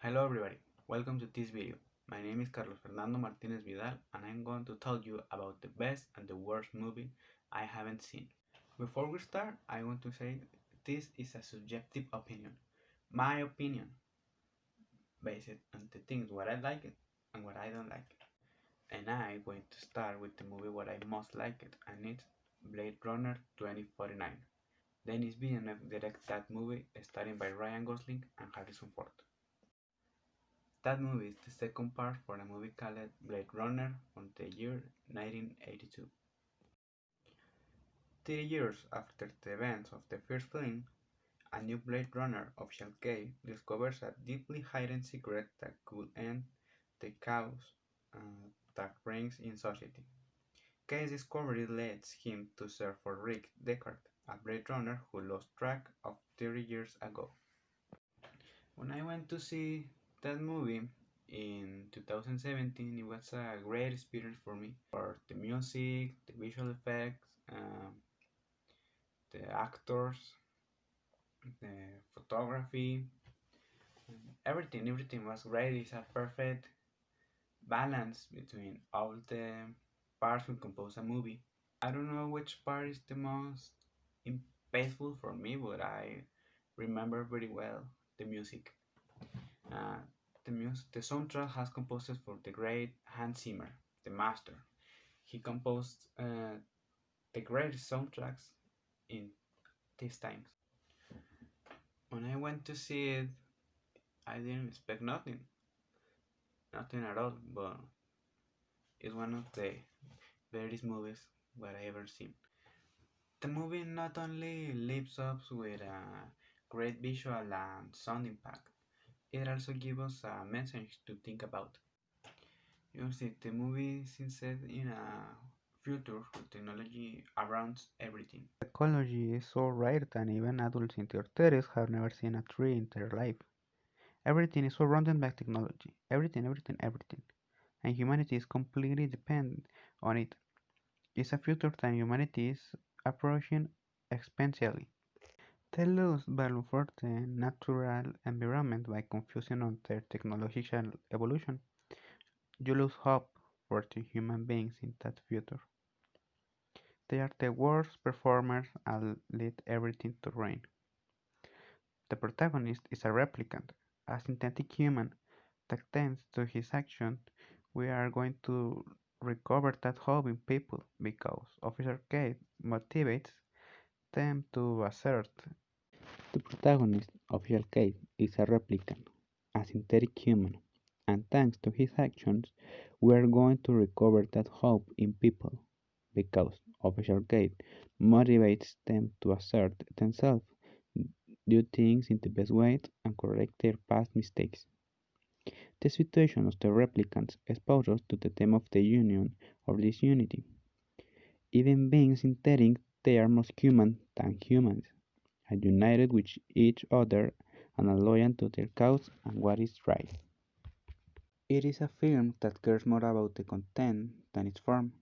Hello everybody, welcome to this video. My name is Carlos Fernando Martinez Vidal and I'm going to tell you about the best and the worst movie I haven't seen. Before we start, I want to say this is a subjective opinion. My opinion, based on the things what I like it and what I don't like it. And I'm going to start with the movie what I most like it, and it's Blade Runner 2049. Denis Villeneuve directed that movie starring by Ryan Gosling and Harrison Ford. That movie is the second part for a movie called Blade Runner from the year 1982. 30 years after the events of the first film, a new Blade Runner official K discovers a deeply hidden secret that could end the chaos that reigns in society. K's discovery leads him to search for Rick Deckard, a Blade Runner who lost track of 30 years ago. When I went to see that movie in 2017, it was a great experience for me. For the music, the visual effects, the actors, the photography, everything was great. It's a perfect balance between all the parts who compose a movie. I don't know which part is the most impactful for me, but I remember very well the music. Uh, the soundtrack has composed for the great Hans Zimmer, the master. He composed the greatest soundtracks in these times. When I went to see it, I didn't expect nothing at all, but it's one of the greatest movies that I ever seen. The movie not only lives up with a great visual and sound impact, it also gives us a message to think about. You see, the movie is set in a future where technology around everything. Technology is so rare that even adults in their 30s have never seen a tree in their life. Everything is surrounded by technology. Everything. And humanity is completely dependent on it. It's a future that humanity is approaching exponentially. They lose value for the natural environment by confusing on their technological evolution. You lose hope for the human beings in that future. They are the worst performers and lead everything to rain. The protagonist is a replicant, a synthetic human that thanks to his action we are going to recover that hope in people because Officer Kate motivates them to assert. The protagonist, Officer Kate, is a replicant, a synthetic human, and thanks to his actions we are going to recover that hope in people because Officer Kate motivates them to assert themselves, do things in the best way, and correct their past mistakes. The situation of the replicants exposes to the theme of the union or disunity. Even being synthetic, they are more human than humans, and united with each other and are loyal to their cause and what is right. It is a film that cares more about the content than its form.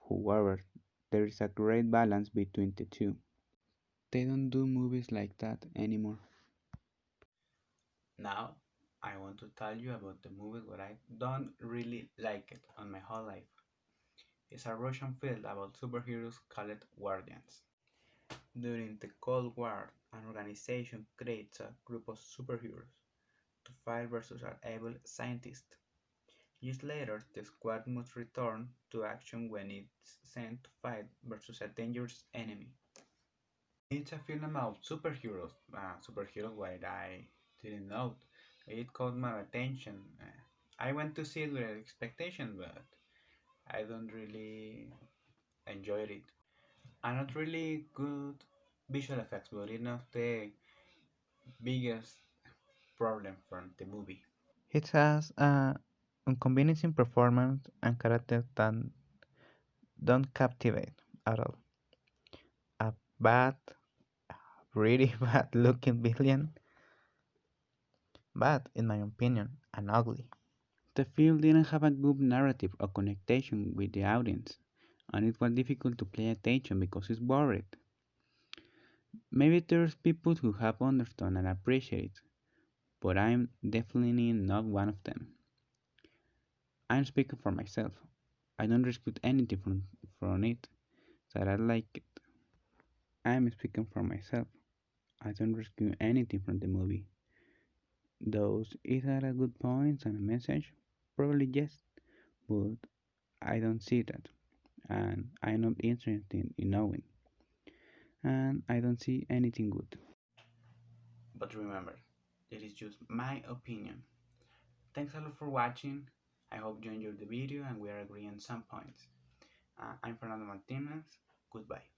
However, there is a great balance between the two. They don't do movies like that anymore. Now, I want to tell you about the movie where I don't really like it on my whole life. It's a Russian film about superheroes called Guardians. During the Cold War, an organization creates a group of superheroes to fight versus an evil scientist. Years later, the squad must return to action when it's sent to fight versus a dangerous enemy. It's a film about superheroes what I didn't know. It caught my attention. I went to see it with expectation, but I don't really enjoy it. Are not really good visual effects, but it's not the biggest problem from the movie. It has a unconvincing performance and characters that don't captivate at all. A bad, really bad looking villain, bad in my opinion, and ugly. The film didn't have a good narrative or connection with the audience, and it was difficult to pay attention because it's boring. Maybe there's people who have understood and appreciate it, but I'm definitely not one of them. I'm speaking for myself. I don't recruit anything from it, that I like it. I'm speaking for myself. I don't rescue anything from the movie. Those it had a good points and a message, probably yes, but I don't see that, and I'm not interested in knowing, and I don't see anything good. But remember, it is just my opinion. Thanks a lot for watching. I hope you enjoyed the video and we are agreeing on some points. I'm Fernando Martinez. Goodbye.